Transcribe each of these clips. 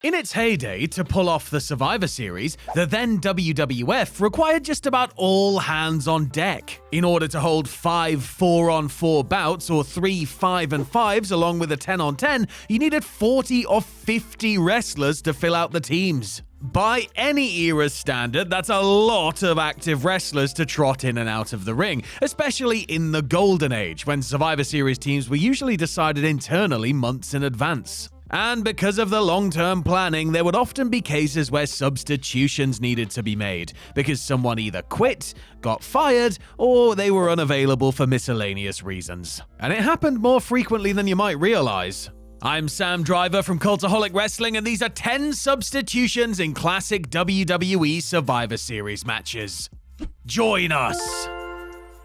In its heyday, to pull off the Survivor Series, the then WWF required just about all hands on deck. In order to hold 5 4-on-4 bouts or 3 5-and-5s along with a 10-on-10, you needed 40 or 50 wrestlers to fill out the teams. By any era's standard, that's a lot of active wrestlers to trot in and out of the ring, especially in the Golden Age, when Survivor Series teams were usually decided internally months in advance. And because of the long-term planning, there would often be cases where substitutions needed to be made, because someone either quit, got fired, or they were unavailable for miscellaneous reasons. And it happened more frequently than you might realize. I'm Sam Driver from Cultaholic Wrestling, and these are 10 substitutions in classic WWE Survivor Series matches. Join us!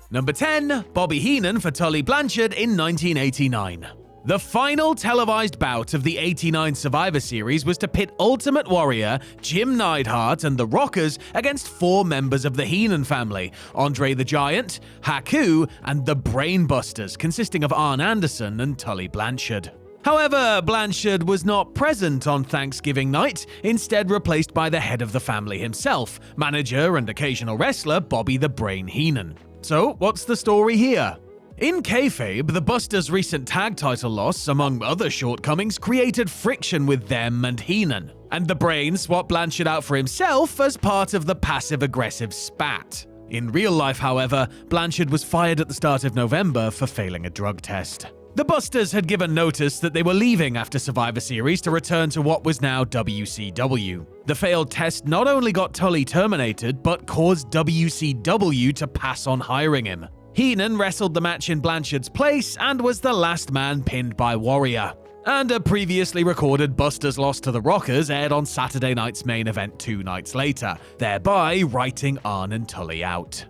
Number 10, Bobby Heenan for Tully Blanchard in 1989. The final televised bout of the '89 Survivor Series was to pit Ultimate Warrior, Jim Neidhart, and the Rockers against 4 members of the Heenan family: Andre the Giant, Haku, and the Brainbusters, consisting of Arn Anderson and Tully Blanchard. However, Blanchard was not present on Thanksgiving night, instead replaced by the head of the family himself, manager and occasional wrestler Bobby the Brain Heenan. So, what's the story here? In kayfabe, the Busters' recent tag title loss, among other shortcomings, created friction with them and Heenan, and the Brain swapped Blanchard out for himself as part of the passive-aggressive spat. In real life, however, Blanchard was fired at the start of November for failing a drug test. The Busters had given notice that they were leaving after Survivor Series to return to what was now WCW. The failed test not only got Tully terminated, but caused WCW to pass on hiring him. Heenan wrestled the match in Blanchard's place and was the last man pinned by Warrior. And a previously recorded Busters loss to the Rockers aired on Saturday night's main event 2 nights later, thereby writing Arn and Tully out.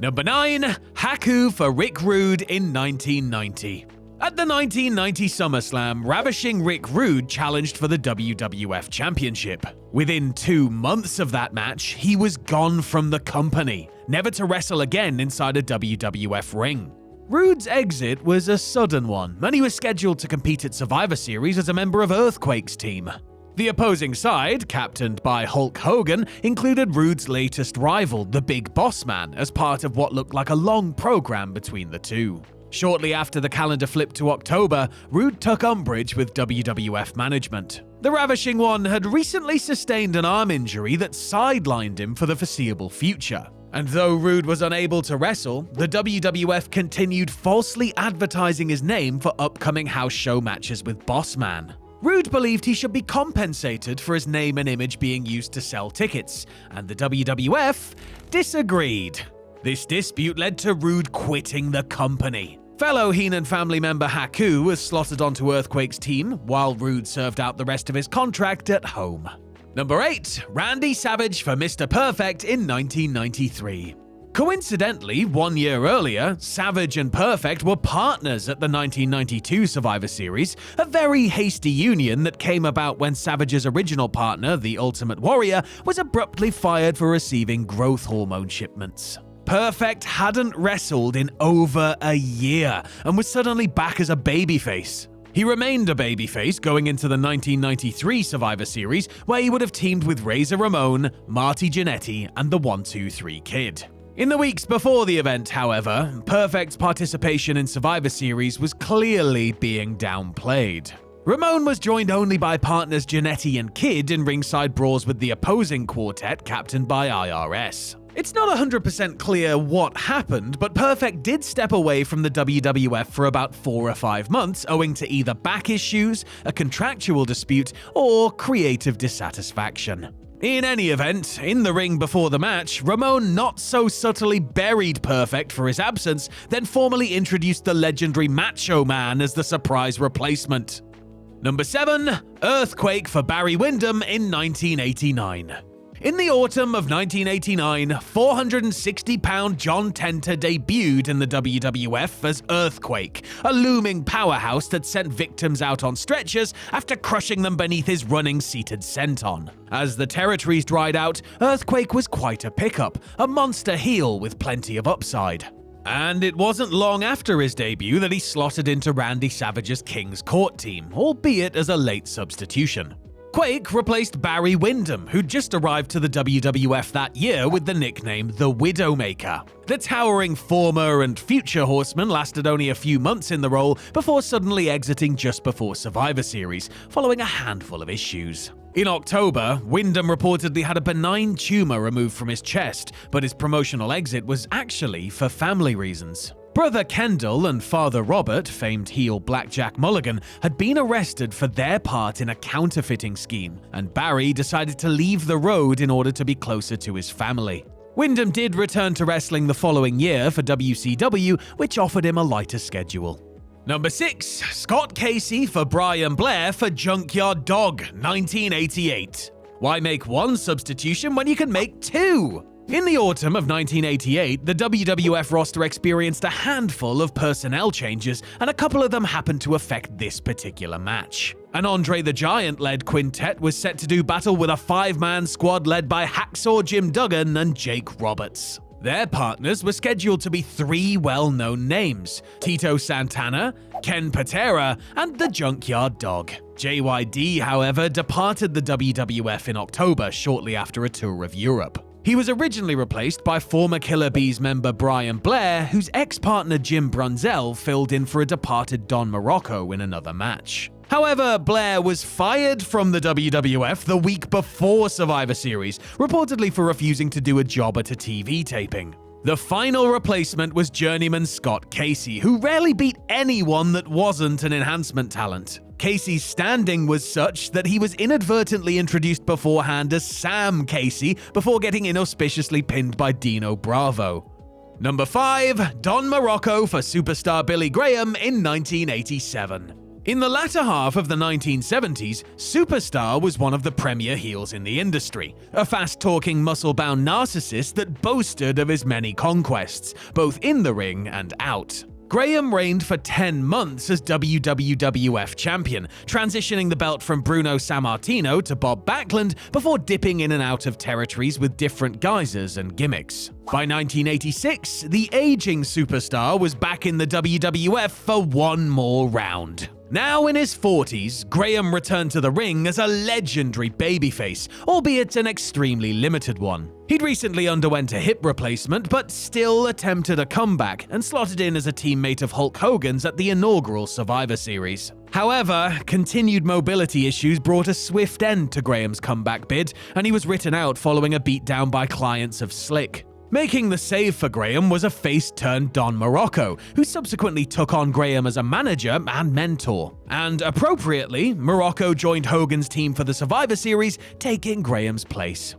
Number 9, Haku for Rick Rude in 1990. At the 1990 SummerSlam, ravishing Rick Rude challenged for the WWF Championship. Within 2 months of that match, he was gone from the company, never to wrestle again inside a WWF ring. Rude's exit was a sudden one, and he was scheduled to compete at Survivor Series as a member of Earthquake's team. The opposing side, captained by Hulk Hogan, included Rude's latest rival, the Big Boss Man, as part of what looked like a long program between the two. Shortly after the calendar flipped to October, Rude took umbrage with WWF management. The Ravishing One had recently sustained an arm injury that sidelined him for the foreseeable future. And though Rude was unable to wrestle, the WWF continued falsely advertising his name for upcoming house show matches with Bossman. Rude believed he should be compensated for his name and image being used to sell tickets, and the WWF disagreed. This dispute led to Rude quitting the company. Fellow Heenan family member Haku was slotted onto Earthquake's team, while Rude served out the rest of his contract at home. Number 8, Randy Savage for Mr. Perfect in 1993. Coincidentally, 1 year earlier, Savage and Perfect were partners at the 1992 Survivor Series, a very hasty union that came about when Savage's original partner, the Ultimate Warrior, was abruptly fired for receiving growth hormone shipments. Perfect hadn't wrestled in over a year and was suddenly back as a babyface. He remained a babyface going into the 1993 Survivor Series, where he would have teamed with Razor Ramon, Marty Jannetty, and the 1-2-3 Kid. In the weeks before the event, however, Perfect's participation in Survivor Series was clearly being downplayed. Ramon was joined only by partners Jannetty and Kid in ringside brawls with the opposing quartet captained by IRS. It's not 100% clear what happened, but Perfect did step away from the WWF for about 4 or 5 months owing to either back issues, a contractual dispute, or creative dissatisfaction. In any event, in the ring before the match, Ramon not so subtly buried Perfect for his absence, then formally introduced the legendary Macho Man as the surprise replacement. Number 7, Earthquake for Barry Windham in 1989. In the autumn of 1989, 460-pound John Tenta debuted in the WWF as Earthquake, a looming powerhouse that sent victims out on stretchers after crushing them beneath his running seated senton. As the territories dried out, Earthquake was quite a pickup, a monster heel with plenty of upside. And it wasn't long after his debut that he slotted into Randy Savage's King's Court team, albeit as a late substitution. Quake replaced Barry Windham, who'd just arrived to the WWF that year with the nickname the Widowmaker. The towering former and future Horseman lasted only a few months in the role before suddenly exiting just before Survivor Series, following a handful of issues. In October, Windham reportedly had a benign tumor removed from his chest, but his promotional exit was actually for family reasons. Brother Kendall and Father Robert, famed heel Blackjack Mulligan, had been arrested for their part in a counterfeiting scheme, and Barry decided to leave the road in order to be closer to his family. Windham did return to wrestling the following year for WCW, which offered him a lighter schedule. Number 6. Scott Casey for Brian Blair for Junkyard Dog, 1988. Why make one substitution when you can make two? In the autumn of 1988, the WWF roster experienced a handful of personnel changes, and a couple of them happened to affect this particular match. An Andre the Giant-led quintet was set to do battle with a 5-man squad led by Hacksaw Jim Duggan and Jake Roberts. Their partners were scheduled to be 3 well-known names: Tito Santana, Ken Patera, and the Junkyard Dog. JYD, however, departed the WWF in October shortly after a tour of Europe. He was originally replaced by former Killer Bees member Brian Blair, whose ex-partner Jim Brunzell filled in for a departed Don Muraco in another match. However, Blair was fired from the WWF the week before Survivor Series, reportedly for refusing to do a job at a TV taping. The final replacement was journeyman Scott Casey, who rarely beat anyone that wasn't an enhancement talent. Casey's standing was such that he was inadvertently introduced beforehand as Sam Casey before getting inauspiciously pinned by Dino Bravo. Number 5. Don Muraco for Superstar Billy Graham in 1987. In the latter half of the 1970s, Superstar was one of the premier heels in the industry, a fast-talking, muscle-bound narcissist that boasted of his many conquests, both in the ring and out. Graham reigned for 10 months as WWF champion, transitioning the belt from Bruno Sammartino to Bob Backlund before dipping in and out of territories with different guises and gimmicks. By 1986, the aging Superstar was back in the WWF for one more round. Now in his 40s, Graham returned to the ring as a legendary babyface, albeit an extremely limited one. He'd recently underwent a hip replacement, but still attempted a comeback and slotted in as a teammate of Hulk Hogan's at the inaugural Survivor Series. However, continued mobility issues brought a swift end to Graham's comeback bid, and he was written out following a beatdown by clients of Slick. Making the save for Graham was a face-turned Don Muraco, who subsequently took on Graham as a manager and mentor. And appropriately, Muraco joined Hogan's team for the Survivor Series, taking Graham's place.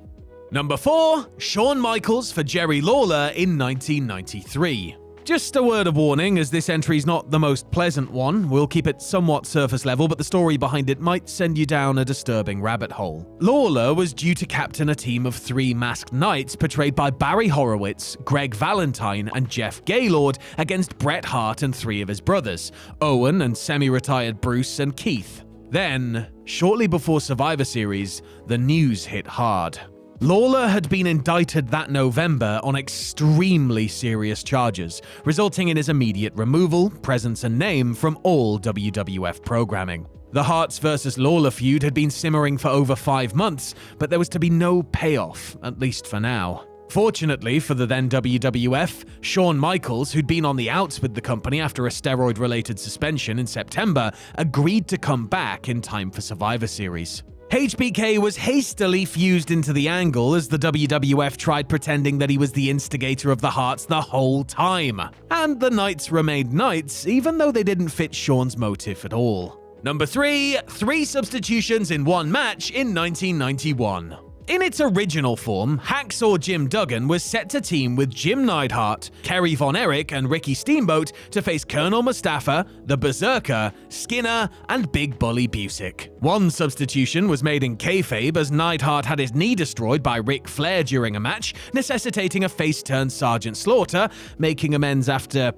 Number 4. Shawn Michaels for Jerry Lawler in 1993. Just a word of warning, as this entry's not the most pleasant one. We'll keep it somewhat surface level, but the story behind it might send you down a disturbing rabbit hole. Lawler was due to captain a team of 3 masked knights portrayed by Barry Horowitz, Greg Valentine, and Jeff Gaylord against Bret Hart and 3 of his brothers, Owen and semi-retired Bruce and Keith. Then, shortly before Survivor Series, the news hit hard. Lawler had been indicted that November on extremely serious charges, resulting in his immediate removal, presence, and name from all WWF programming. The Harts vs. Lawler feud had been simmering for over 5 months, but there was to be no payoff, at least for now. Fortunately for the then WWF, Shawn Michaels, who'd been on the outs with the company after a steroid-related suspension in September, agreed to come back in time for Survivor Series. HBK was hastily fused into the angle as the WWF tried pretending that he was the instigator of the Harts the whole time. And the Knights remained Knights, even though they didn't fit Shawn's motive at all. Number 3. 3 substitutions in one match in 1991. In its original form, Hacksaw Jim Duggan was set to team with Jim Neidhart, Kerry Von Erich, and Ricky Steamboat to face Colonel Mustafa, the Berserker, Skinner, and Big Bully Busick. One substitution was made in kayfabe as Neidhart had his knee destroyed by Ric Flair during a match, necessitating a face-turn Sergeant Slaughter, making amends after,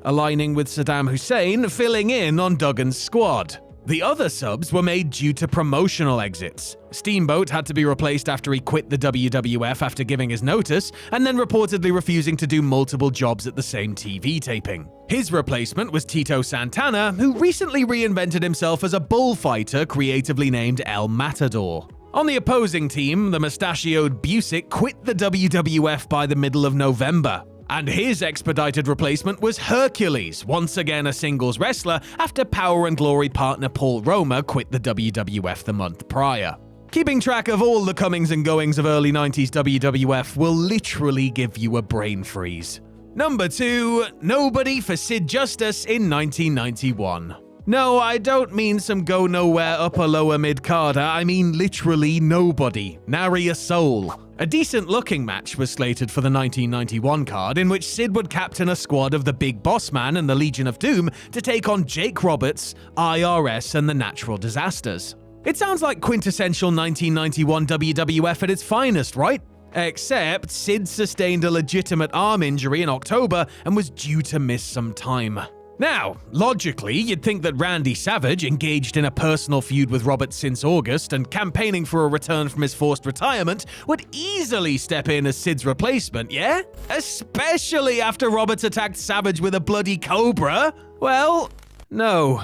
aligning with Saddam Hussein, filling in on Duggan's squad. The other subs were made due to promotional exits. Steamboat had to be replaced after he quit the WWF after giving his notice, and then reportedly refusing to do multiple jobs at the same TV taping. His replacement was Tito Santana, who recently reinvented himself as a bullfighter creatively named El Matador. On the opposing team, the mustachioed Busick quit the WWF by the middle of November. And his expedited replacement was Hercules, once again a singles wrestler after Power and Glory partner Paul Roma quit the WWF the month prior. Keeping track of all the comings and goings of early 90s WWF will literally give you a brain freeze. Number 2, nobody for Sid Justice in 1991. No, I don't mean some go-nowhere upper-lower mid-carder, I mean literally nobody. Nary a soul. A decent-looking match was slated for the 1991 card, in which Sid would captain a squad of the Big Boss Man and the Legion of Doom to take on Jake Roberts, IRS, and the Natural Disasters. It sounds like quintessential 1991 WWF at its finest, right? Except Sid sustained a legitimate arm injury in October and was due to miss some time. Now, logically, you'd think that Randy Savage, engaged in a personal feud with Roberts since August and campaigning for a return from his forced retirement, would easily step in as Sid's replacement, yeah? Especially after Roberts attacked Savage with a bloody cobra? Well, no.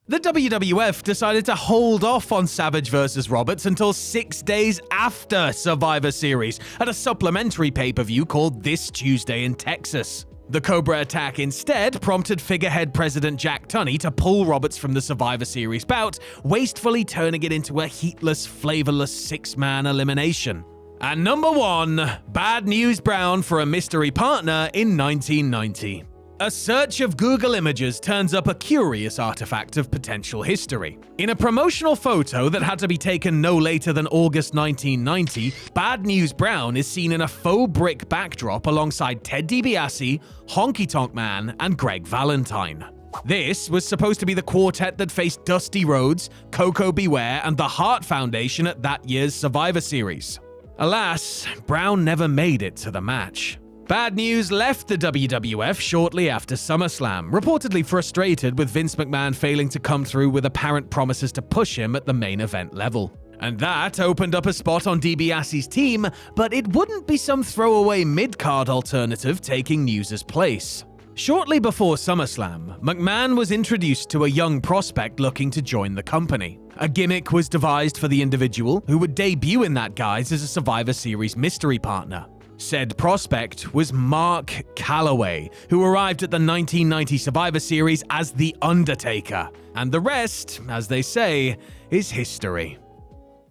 The WWF decided to hold off on Savage vs. Roberts until 6 days after Survivor Series at a supplementary pay-per-view called This Tuesday in Texas. The Cobra attack instead prompted figurehead President Jack Tunney to pull Roberts from the Survivor Series bout, wastefully turning it into a heatless, flavorless six-man elimination. And number 1, Bad News Brown for a mystery partner in 1990. A search of Google Images turns up a curious artifact of potential history. In a promotional photo that had to be taken no later than August 1990, Bad News Brown is seen in a faux brick backdrop alongside Ted DiBiase, Honky Tonk Man, and Greg Valentine. This was supposed to be the quartet that faced Dusty Rhodes, Koko Beware, and the Hart Foundation at that year's Survivor Series. Alas, Brown never made it to the match. Bad News left the WWF shortly after SummerSlam, reportedly frustrated with Vince McMahon failing to come through with apparent promises to push him at the main event level. And that opened up a spot on DiBiase's team, but it wouldn't be some throwaway mid-card alternative taking News's place. Shortly before SummerSlam, McMahon was introduced to a young prospect looking to join the company. A gimmick was devised for the individual, who would debut in that guise as a Survivor Series mystery partner. Said prospect was Mark Calloway, who arrived at the 1990 Survivor Series as The Undertaker. And the rest, as they say, is history.